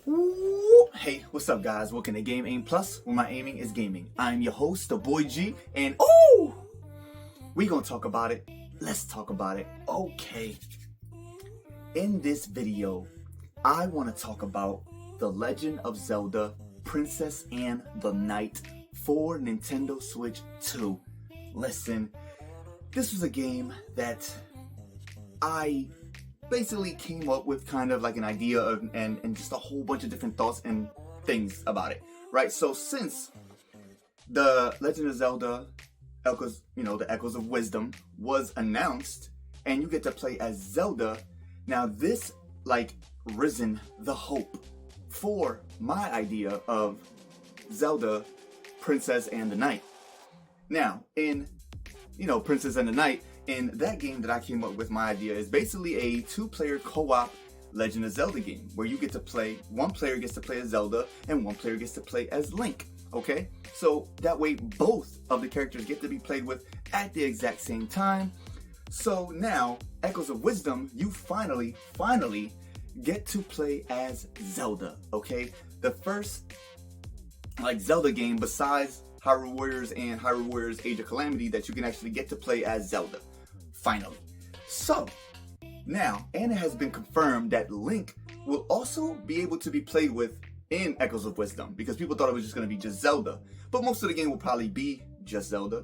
Woo! Hey, what's up guys? Welcome to Game Aim Plus, where my aiming is gaming. I'm your host, the boy G, and we gonna talk about it. Let's talk about it. Okay. In this video, I want to talk about The Legend of Zelda Princess and the Knight for Nintendo Switch 2. Listen, this was a game that I basically came up with kind of like an idea of and just a whole bunch of different thoughts and things about it, right? So since the Legend of Zelda Echoes, the Echoes of Wisdom was announced and you get to play as Zelda, now this risen the hope for my idea of Zelda Princess and the Knight. Now, in Princess and the Knight, in that game that I came up with, my idea is basically a two-player co-op Legend of Zelda game where you get to play, one player gets to play as Zelda and one player gets to play as Link, okay? So that way both of the characters get to be played with at the exact same time. So now, Echoes of Wisdom, you finally get to play as Zelda, okay? The first Zelda game besides Hyrule Warriors and Hyrule Warriors Age of Calamity that you can actually get to play as Zelda. Finally. So, now, and it has been confirmed that Link will also be able to be played with in Echoes of Wisdom, because people thought it was just going to be just Zelda. But most of the game will probably be just Zelda.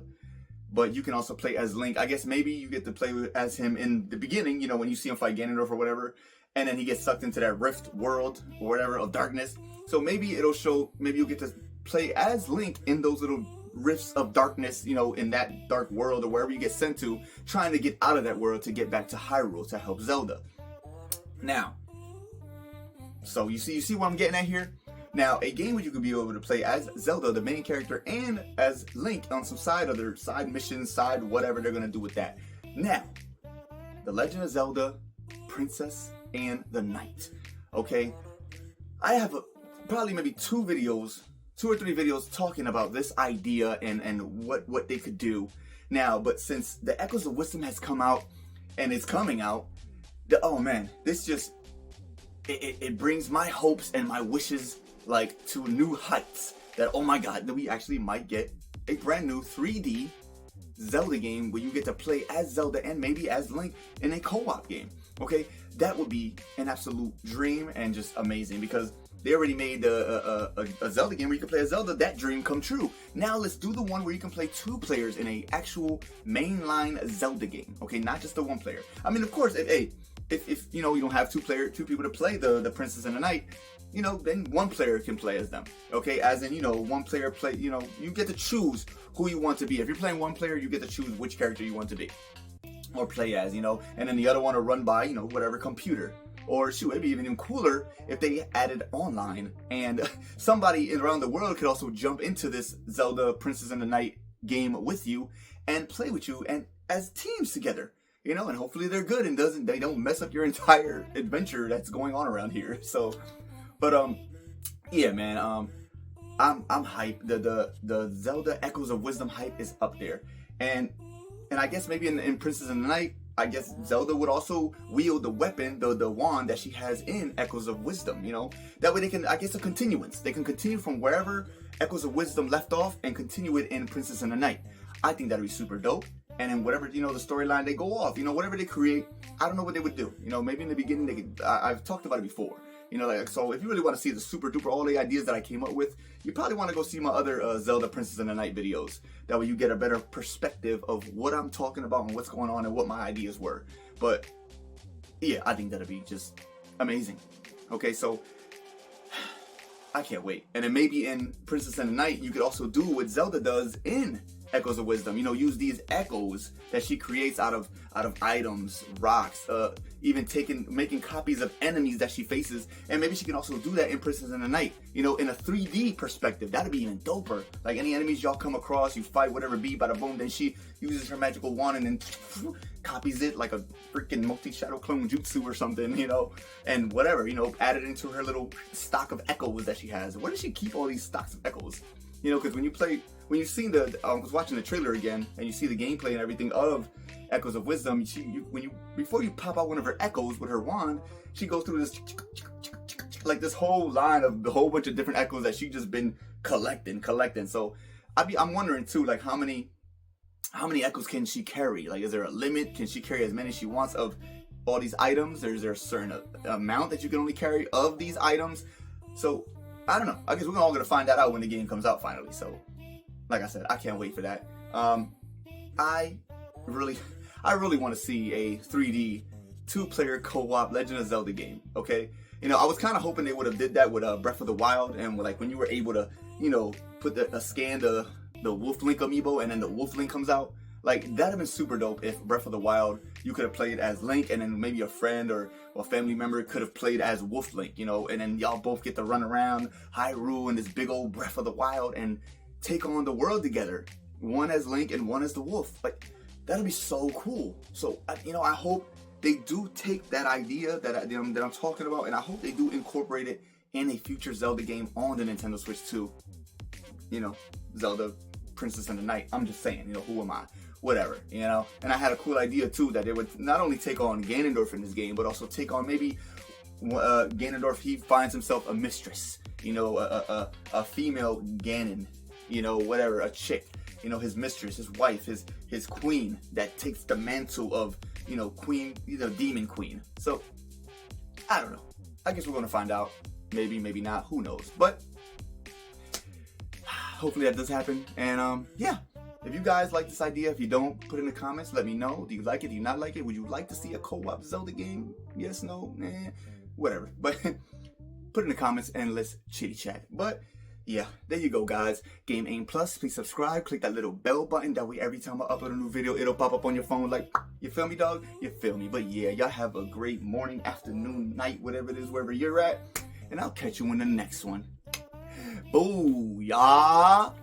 But you can also play as Link. I guess maybe you get to play as him in the beginning, when you see him fight Ganondorf or whatever, and then he gets sucked into that rift world or whatever of darkness. So maybe it'll show, maybe you'll get to play as Link in those little rifts of darkness, in that dark world or wherever you get sent to, trying to get out of that world to get back to Hyrule to help Zelda. Now, so you see what I'm getting at here? Now, a game where you could be able to play as Zelda, the main character, and as Link on some other side missions, side whatever they're gonna do with that. Now, The Legend of Zelda Princess and the Knight. Okay, I have probably maybe two or three videos talking about this idea and what they could do now. But since the Echoes of Wisdom has come out and is coming out, this just it brings my hopes and my wishes to new heights. That, oh my god, that we actually might get a brand new 3D Zelda game where you get to play as Zelda and maybe as Link in a co-op game. Okay, that would be an absolute dream and just amazing, because they already made a Zelda game where you can play as Zelda. That dream come true. Now let's do the one where you can play two players in a actual mainline Zelda game. Okay, not just the one player. I mean, of course, if you don't have two people to play the Princess and the Knight, then one player can play as them. Okay, as in, one player play, you get to choose who you want to be. If you're playing one player, you get to choose which character you want to be or play as, and then the other one will run by, whatever computer. Or shoot, it'd be even cooler if they added online and somebody around the world could also jump into this Zelda Princess and the Knight game with you and play with you and as teams together, and hopefully they're good and they don't mess up your entire adventure that's going on around here. So, but yeah, man, I'm hyped. The Zelda Echoes of Wisdom hype is up there, and I guess maybe in Princess and the Knight, I guess Zelda would also wield the weapon, the wand that she has in Echoes of Wisdom, That way they can, I guess, a continuance. They can continue from wherever Echoes of Wisdom left off and continue it in Princess and the Knight. I think that'd be super dope. And then whatever, the storyline they go off, whatever they create, I don't know what they would do. Maybe in the beginning, I've talked about it before. So if you really want to see the super duper all the ideas that I came up with, you probably want to go see my other Zelda Princess and the Knight videos. That way you get a better perspective of what I'm talking about and what's going on and what my ideas were. But yeah, I think that'd be just amazing. Okay, so I can't wait. And then maybe in Princess and the Knight, you could also do what Zelda does in Echoes of Wisdom. Use these echoes that she creates out of items, rocks, even making copies of enemies that she faces, and maybe she can also do that in Princess and the Knight, in a 3D perspective. That'd be even doper. Like any enemies y'all come across, you fight whatever be, bada boom, then she uses her magical wand and then copies it like a freaking multi-shadow clone jutsu or something, and whatever, add it into her little stock of echoes that she has. Where does she keep all these stocks of echoes? Because when you see I was watching the trailer again, and you see the gameplay and everything of Echoes of Wisdom, before you pop out one of her echoes with her wand, she goes through this like this whole line of the whole bunch of different echoes that she just been collecting. So I'm wondering too, like how many echoes can she carry? Like, is there a limit? Can she carry as many as she wants of all these items? Is there a certain amount that you can only carry of these items? So I don't know. I guess we're all gonna find that out when the game comes out finally. So, like I said, I can't wait for that. I really want to see a 3D 2-player co-op Legend of Zelda game. Okay, you know, I was kind of hoping they would have did that with Breath of the Wild, and like when you were able to, you know, put scan the Wolf Link amiibo, and then the Wolf Link comes out. Like, that'd have been super dope if Breath of the Wild, you could have played as Link, and then maybe a friend or a family member could have played as Wolf Link, you know, and then y'all both get to run around Hyrule in this big old Breath of the Wild and take on the world together. One as Link and one as the Wolf. Like, that'd be so cool. So, you know, I hope they do take that idea that I'm talking about, and I hope they do incorporate it in a future Zelda game on the Nintendo Switch 2. You know, Zelda Princess and the Night. I'm just saying, you know, who am I? Whatever, you know. And I had a cool idea too that they would not only take on Ganondorf in this game, but also take on maybe Ganondorf. He finds himself a mistress, you know, a female Ganon, you know, whatever, a chick, you know, his mistress, his wife, his queen that takes the mantle of, you know, queen, you know, demon queen. So I don't know. I guess we're gonna find out. Maybe, maybe not. Who knows? But hopefully that does happen. And yeah. If you guys like this idea, if you don't, put in the comments, let me know. Do you like it? Do you not like it? Would you like to see a co-op Zelda game? Yes, no, whatever. But put in the comments and let's chitty chat. But yeah, there you go, guys. Game Aim Plus. Please subscribe. Click that little bell button. That way every time I upload a new video, it'll pop up on your phone like, you feel me, dog? You feel me? But yeah, y'all have a great morning, afternoon, night, whatever it is, wherever you're at. And I'll catch you in the next one. Booyah!